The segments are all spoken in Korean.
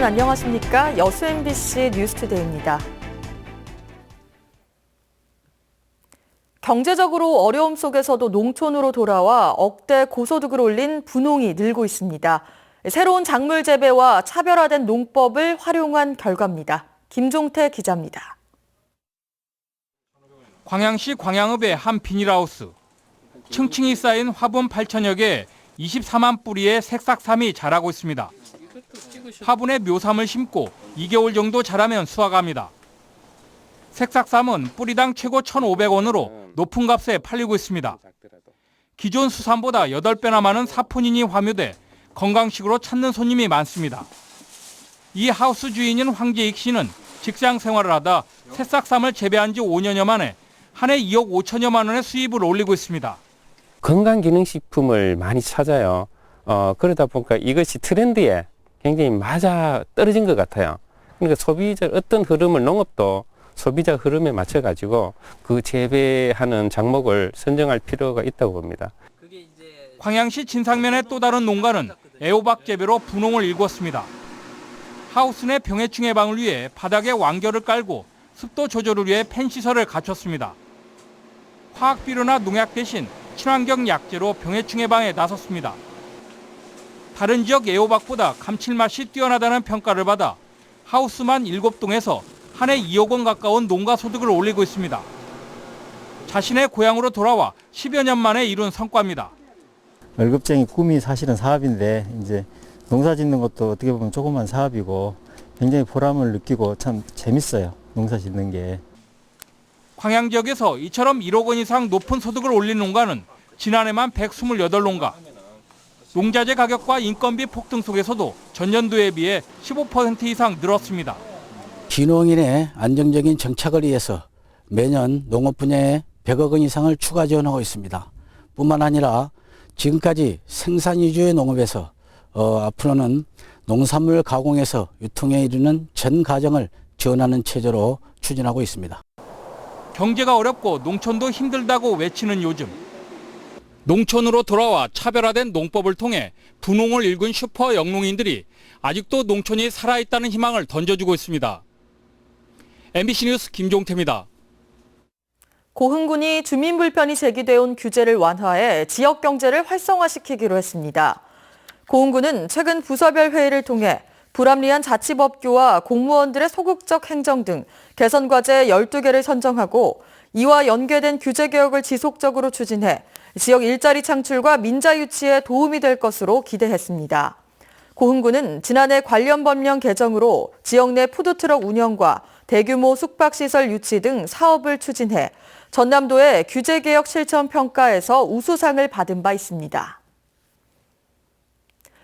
여러분 안녕하십니까? 여수 MBC 뉴스투데이입니다. 경제적으로 어려움 속에서도 농촌으로 돌아와 억대 고소득을 올린 분홍이 늘고 있습니다. 새로운 작물 재배와 차별화된 농법을 활용한 결과입니다. 김종태 기자입니다. 광양시 광양읍의 한 비닐하우스. 층층이 쌓인 화분 8천여 개에 24만 뿌리의 색싹삼이 자라고 있습니다. 화분에 묘삼을 심고 2개월 정도 자라면 수확합니다. 색싹삼은 뿌리당 최고 1,500원으로 높은 값에 팔리고 있습니다. 기존 수삼보다 8배나 많은 사포닌이 함유돼 건강식으로 찾는 손님이 많습니다. 이 하우스 주인인 황재익 씨는 직장 생활을 하다 새싹삼을 재배한 지 5년여 만에 한 해 2억 5천여만 원의 수입을 올리고 있습니다. 건강기능식품을 많이 찾아요. 그러다 보니까 이것이 트렌드에 굉장히 맞아 떨어진 것 같아요. 그러니까 소비자 어떤 흐름을 농업도 소비자 흐름에 맞춰가지고 그 재배하는 작목을 선정할 필요가 있다고 봅니다. 광양시 진상면의 또 다른 농가는 애호박 재배로 분홍을 일궜습니다. 하우스 내 병해충 예방을 위해 바닥에 완결을 깔고 습도 조절을 위해 팬 시설을 갖췄습니다. 화학 비료나 농약 대신 친환경 약재로 병해충 예방에 나섰습니다. 다른 지역 애호박보다 감칠맛이 뛰어나다는 평가를 받아 하우스만 7동에서 한 해 2억 원 가까운 농가 소득을 올리고 있습니다. 자신의 고향으로 돌아와 10여 년 만에 이룬 성과입니다. 월급쟁이 꿈이 사실은 사업인데 이제 농사 짓는 것도 어떻게 보면 조그만 사업이고 굉장히 보람을 느끼고 참 재밌어요. 농사 짓는 게. 광양 지역에서 이처럼 1억 원 이상 높은 소득을 올린 농가는 지난해만 128농가. 농자재 가격과 인건비 폭등 속에서도 전년도에 비해 15% 이상 늘었습니다. 기농인의 안정적인 정착을 위해서 매년 농업 분야에 100억 원 이상을 추가 지원하고 있습니다. 뿐만 아니라 지금까지 생산 위주의 농업에서 앞으로는 농산물 가공해서 유통에 이르는 전 과정을 지원하는 체제로 추진하고 있습니다. 경제가 어렵고 농촌도 힘들다고 외치는 요즘. 농촌으로 돌아와 차별화된 농법을 통해 분홍을 일군 슈퍼 영농인들이 아직도 농촌이 살아있다는 희망을 던져주고 있습니다. MBC 뉴스 김종태입니다. 고흥군이 주민 불편이 제기돼 온 규제를 완화해 지역 경제를 활성화시키기로 했습니다. 고흥군은 최근 부서별 회의를 통해 불합리한 자치법규와 공무원들의 소극적 행정 등 개선 과제 12개를 선정하고 이와 연계된 규제 개혁을 지속적으로 추진해 지역 일자리 창출과 민자 유치에 도움이 될 것으로 기대했습니다. 고흥군은 지난해 관련 법령 개정으로 지역 내 푸드트럭 운영과 대규모 숙박시설 유치 등 사업을 추진해 전남도의 규제개혁 실천 평가에서 우수상을 받은 바 있습니다.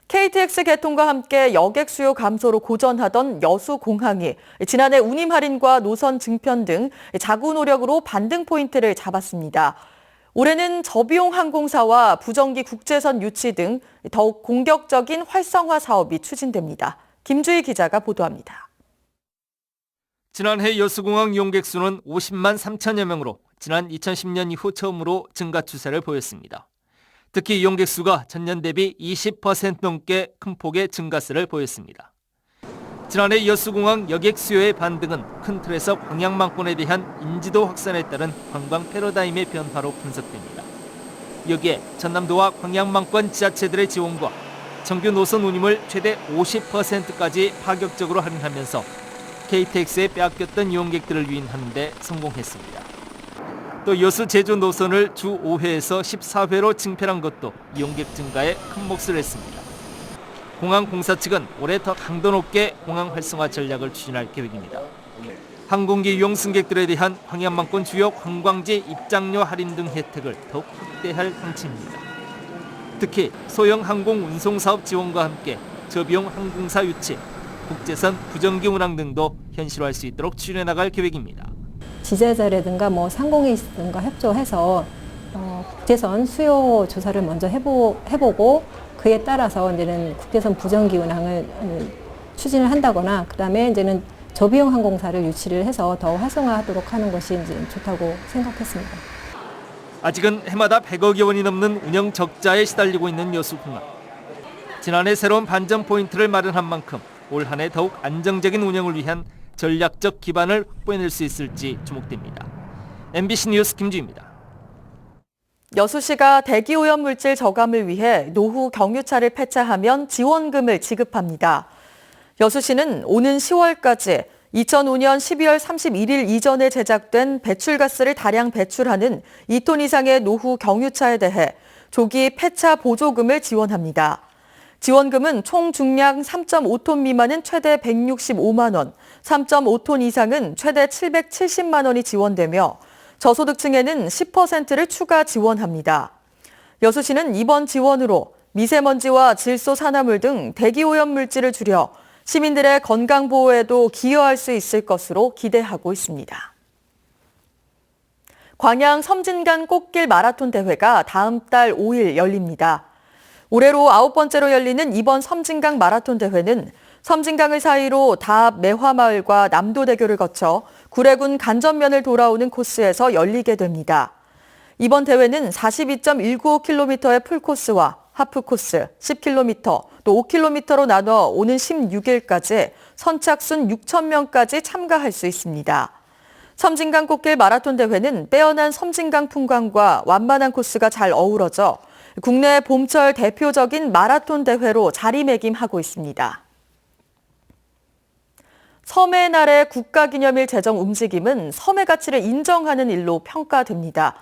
KTX 개통과 함께 여객 수요 감소로 고전하던 여수공항이 지난해 운임 할인과 노선 증편 등 자구 노력으로 반등 포인트를 잡았습니다. 올해는 저비용 항공사와 부정기 국제선 유치 등 더욱 공격적인 활성화 사업이 추진됩니다. 김주희 기자가 보도합니다. 지난해 여수공항 이용객 수는 50만 3천여 명으로 지난 2010년 이후 처음으로 증가 추세를 보였습니다. 특히 이용객 수가 전년 대비 20% 넘게 큰 폭의 증가세를 보였습니다. 지난해 여수공항 여객 수요의 반등은 큰 틀에서 광양망권에 대한 인지도 확산에 따른 관광 패러다임의 변화로 분석됩니다. 여기에 전남도와 광양망권 지자체들의 지원과 정규 노선 운임을 최대 50%까지 파격적으로 할인하면서 KTX에 빼앗겼던 이용객들을 유인하는 데 성공했습니다. 또 여수 제주 노선을 주 5회에서 14회로 증편한 것도 이용객 증가에 큰 몫을 했습니다. 공항공사 측은 올해 더 강도 높게 공항 활성화 전략을 추진할 계획입니다. 항공기 이용 승객들에 대한 광양망권 주요 관광지 입장료 할인 등 혜택을 더욱 확대할 방침입니다. 특히 소형 항공 운송사업 지원과 함께 저비용 항공사 유치, 국제선 부정기 운항 등도 현실화할 수 있도록 추진해 나갈 계획입니다. 지자체라든가 상공에 있든가 협조해서 국제선 수요 조사를 먼저 해보고 그에 따라서 이제는 국제선 부정기 운항을 추진을 한다거나 그다음에 이제는 저비용 항공사를 유치를 해서 더 활성화하도록 하는 것이 이제 좋다고 생각했습니다. 아직은 해마다 100억여 원이 넘는 운영 적자에 시달리고 있는 여수공항. 지난해 새로운 반전 포인트를 마련한 만큼 올 한 해 더욱 안정적인 운영을 위한 전략적 기반을 확보해낼 수 있을지 주목됩니다. MBC 뉴스 김주희입니다. 여수시가 대기오염물질 저감을 위해 노후 경유차를 폐차하면 지원금을 지급합니다. 여수시는 오는 10월까지 2005년 12월 31일 이전에 제작된 배출가스를 다량 배출하는 2톤 이상의 노후 경유차에 대해 조기 폐차 보조금을 지원합니다. 지원금은 총 중량 3.5톤 미만은 최대 165만 원, 3.5톤 이상은 최대 770만 원이 지원되며 저소득층에는 10%를 추가 지원합니다. 여수시는 이번 지원으로 미세먼지와 질소 산화물 등 대기오염 물질을 줄여 시민들의 건강 보호에도 기여할 수 있을 것으로 기대하고 있습니다. 광양 섬진강 꽃길 마라톤 대회가 다음 달 5일 열립니다. 올해로 9번째로 열리는 이번 섬진강 마라톤 대회는 섬진강을 사이로 다합 매화마을과 남도대교를 거쳐 구례군 간전면을 돌아오는 코스에서 열리게 됩니다. 이번 대회는 42.195km의 풀코스와 하프코스 10km, 또 5km로 나눠 오는 16일까지 선착순 6,000명까지 참가할 수 있습니다. 섬진강 꽃길 마라톤 대회는 빼어난 섬진강 풍광과 완만한 코스가 잘 어우러져 국내 봄철 대표적인 마라톤 대회로 자리매김하고 있습니다. 섬의 날의 국가기념일 제정 움직임은 섬의 가치를 인정하는 일로 평가됩니다.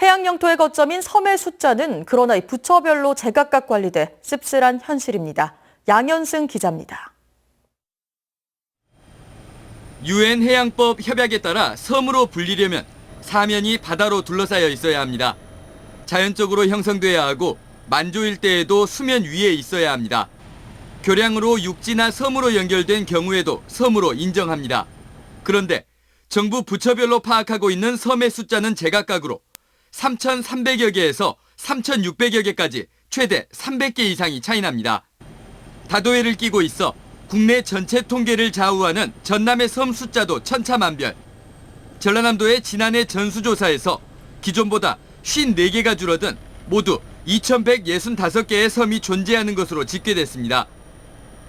해양 영토의 거점인 섬의 숫자는 그러나 이 부처별로 제각각 관리돼 씁쓸한 현실입니다. 양현승 기자입니다. UN 해양법 협약에 따라 섬으로 불리려면 사면이 바다로 둘러싸여 있어야 합니다. 자연적으로 형성돼야 하고 만조 일대에도 수면 위에 있어야 합니다. 교량으로 육지나 섬으로 연결된 경우에도 섬으로 인정합니다. 그런데 정부 부처별로 파악하고 있는 섬의 숫자는 제각각으로 3,300여 개에서 3,600여 개까지 최대 300개 이상이 차이납니다. 다도해를 끼고 있어 국내 전체 통계를 좌우하는 전남의 섬 숫자도 천차만별. 전라남도의 지난해 전수조사에서 기존보다 54개가 줄어든 모두 2,165개의 섬이 존재하는 것으로 집계됐습니다.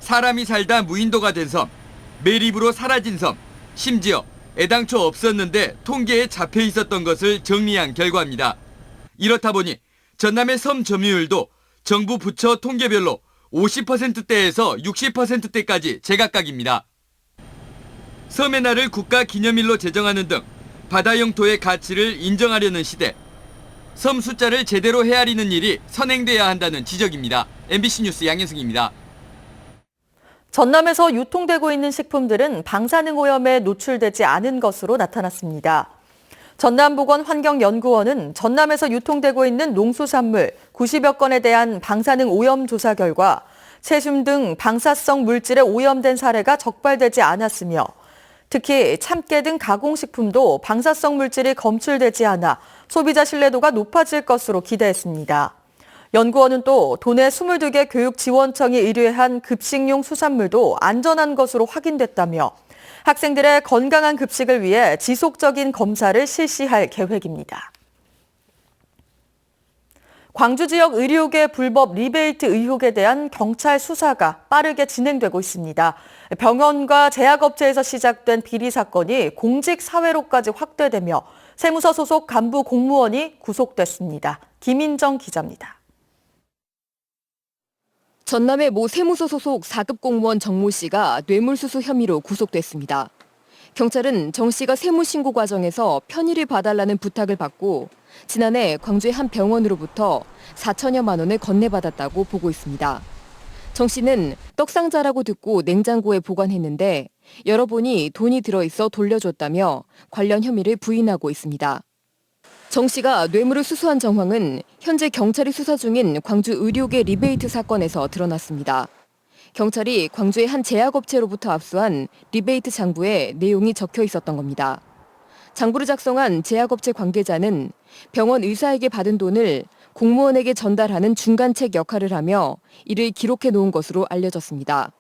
사람이 살다 무인도가 된 섬, 매립으로 사라진 섬, 심지어 애당초 없었는데 통계에 잡혀 있었던 것을 정리한 결과입니다. 이렇다 보니 전남의 섬 점유율도 정부 부처 통계별로 50%대에서 60%대까지 제각각입니다. 섬의 날을 국가기념일로 제정하는 등 바다 영토의 가치를 인정하려는 시대, 섬 숫자를 제대로 헤아리는 일이 선행돼야 한다는 지적입니다. MBC 뉴스 양현승입니다. 전남에서 유통되고 있는 식품들은 방사능 오염에 노출되지 않은 것으로 나타났습니다. 전남보건환경연구원은 전남에서 유통되고 있는 농수산물 90여 건에 대한 방사능 오염 조사 결과 세슘 등 방사성 물질에 오염된 사례가 적발되지 않았으며 특히 참깨 등 가공식품도 방사성 물질이 검출되지 않아 소비자 신뢰도가 높아질 것으로 기대했습니다. 연구원은 또 도내 22개 교육지원청이 의뢰한 급식용 수산물도 안전한 것으로 확인됐다며 학생들의 건강한 급식을 위해 지속적인 검사를 실시할 계획입니다. 광주 지역 의료계 불법 리베이트 의혹에 대한 경찰 수사가 빠르게 진행되고 있습니다. 병원과 제약업체에서 시작된 비리 사건이 공직사회로까지 확대되며 세무서 소속 간부 공무원이 구속됐습니다. 김인정 기자입니다. 전남의 모 세무서 소속 4급 공무원 정모 씨가 뇌물수수 혐의로 구속됐습니다. 경찰은 정 씨가 세무신고 과정에서 편의를 봐달라는 부탁을 받고 지난해 광주의 한 병원으로부터 4천여만 원을 건네받았다고 보고 있습니다. 정 씨는 떡상자라고 듣고 냉장고에 보관했는데 열어보니 돈이 들어있어 돌려줬다며 관련 혐의를 부인하고 있습니다. 정 씨가 뇌물을 수수한 정황은 현재 경찰이 수사 중인 광주 의료계 리베이트 사건에서 드러났습니다. 경찰이 광주의 한 제약업체로부터 압수한 리베이트 장부에 내용이 적혀 있었던 겁니다. 장부를 작성한 제약업체 관계자는 병원 의사에게 받은 돈을 공무원에게 전달하는 중간책 역할을 하며 이를 기록해 놓은 것으로 알려졌습니다.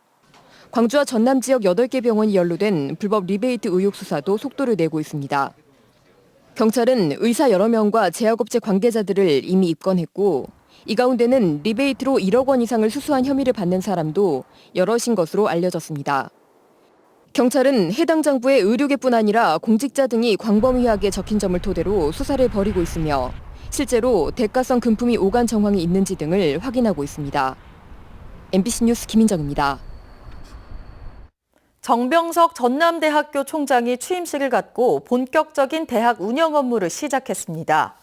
광주와 전남 지역 8개 병원이 연루된 불법 리베이트 의혹 수사도 속도를 내고 있습니다. 경찰은 의사 여러 명과 제약업체 관계자들을 이미 입건했고 이 가운데는 리베이트로 1억 원 이상을 수수한 혐의를 받는 사람도 여럿인 것으로 알려졌습니다. 경찰은 해당 장부의 의료계뿐 아니라 공직자 등이 광범위하게 적힌 점을 토대로 수사를 벌이고 있으며 실제로 대가성 금품이 오간 정황이 있는지 등을 확인하고 있습니다. MBC 뉴스 김인정입니다. 정병석 전남대학교 총장이 취임식을 갖고 본격적인 대학 운영 업무를 시작했습니다.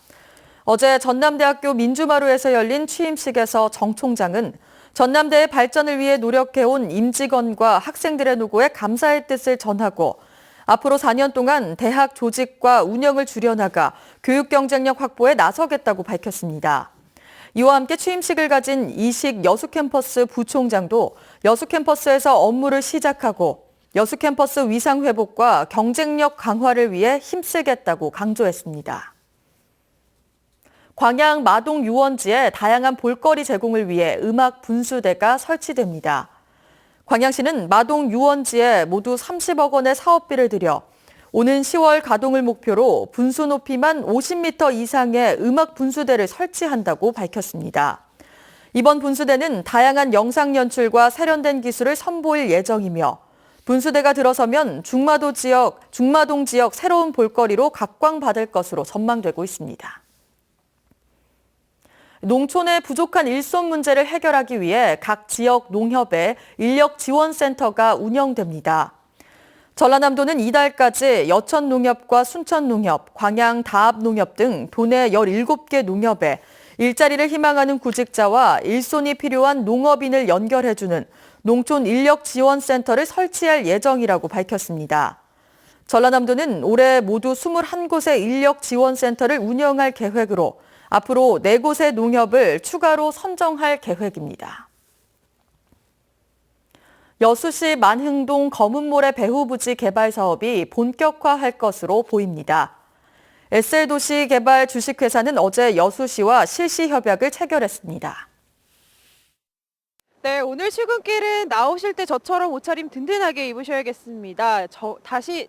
어제 전남대학교 민주마루에서 열린 취임식에서 정 총장은 전남대의 발전을 위해 노력해온 임직원과 학생들의 노고에 감사의 뜻을 전하고 앞으로 4년 동안 대학 조직과 운영을 줄여나가 교육 경쟁력 확보에 나서겠다고 밝혔습니다. 이와 함께 취임식을 가진 이식 여수캠퍼스 부총장도 여수캠퍼스에서 업무를 시작하고 여수캠퍼스 위상 회복과 경쟁력 강화를 위해 힘쓰겠다고 강조했습니다. 광양 마동 유원지에 다양한 볼거리 제공을 위해 음악 분수대가 설치됩니다. 광양시는 마동 유원지에 모두 30억 원의 사업비를 들여 오는 10월 가동을 목표로 분수 높이만 50m 이상의 음악 분수대를 설치한다고 밝혔습니다. 이번 분수대는 다양한 영상 연출과 세련된 기술을 선보일 예정이며 분수대가 들어서면 중마동 지역 새로운 볼거리로 각광받을 것으로 전망되고 있습니다. 농촌의 부족한 일손 문제를 해결하기 위해 각 지역 농협에 인력 지원센터가 운영됩니다. 전라남도는 이달까지 여천농협과 순천농협, 광양 다합농협 등 도내 17개 농협에 일자리를 희망하는 구직자와 일손이 필요한 농업인을 연결해주는 농촌 인력 지원센터를 설치할 예정이라고 밝혔습니다. 전라남도는 올해 모두 21곳의 인력 지원센터를 운영할 계획으로 앞으로 4곳의 농협을 추가로 선정할 계획입니다. 여수시 만흥동 검은모래 배후부지 개발 사업이 본격화할 것으로 보입니다. SL도시 개발 주식회사는 어제 여수시와 실시 협약을 체결했습니다. 네, 오늘 출근길은 나오실 때 저처럼 옷차림 든든하게 입으셔야겠습니다.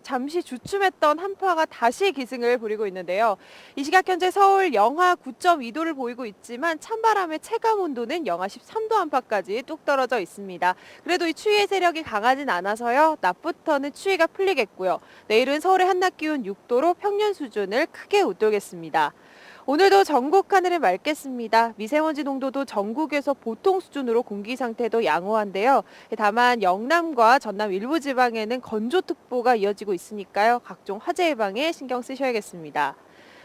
잠시 주춤했던 한파가 다시 기승을 부리고 있는데요. 이 시각 현재 서울 영하 9.2도를 보이고 있지만 찬바람의 체감 온도는 영하 13도 안팎까지 뚝 떨어져 있습니다. 그래도 이 추위의 세력이 강하진 않아서요. 낮부터는 추위가 풀리겠고요. 내일은 서울의 한낮 기온 6도로 평년 수준을 크게 웃돌겠습니다. 오늘도 전국 하늘은 맑겠습니다. 미세먼지 농도도 전국에서 보통 수준으로 공기 상태도 양호한데요. 다만 영남과 전남 일부 지방에는 건조특보가 이어지고 있으니까요. 각종 화재 예방에 신경 쓰셔야겠습니다.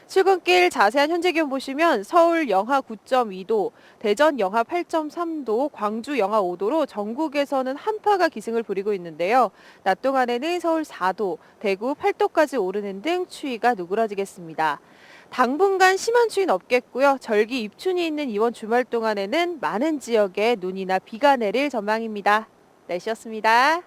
출근길 자세한 현재 기온 보시면 서울 영하 9.2도, 대전 영하 8.3도, 광주 영하 5도로 전국에서는 한파가 기승을 부리고 있는데요. 낮 동안에는 서울 4도, 대구 8도까지 오르는 등 추위가 누그러지겠습니다. 당분간 심한 추위는 없겠고요. 절기 입춘이 있는 이번 주말 동안에는 많은 지역에 눈이나 비가 내릴 전망입니다. 날씨였습니다.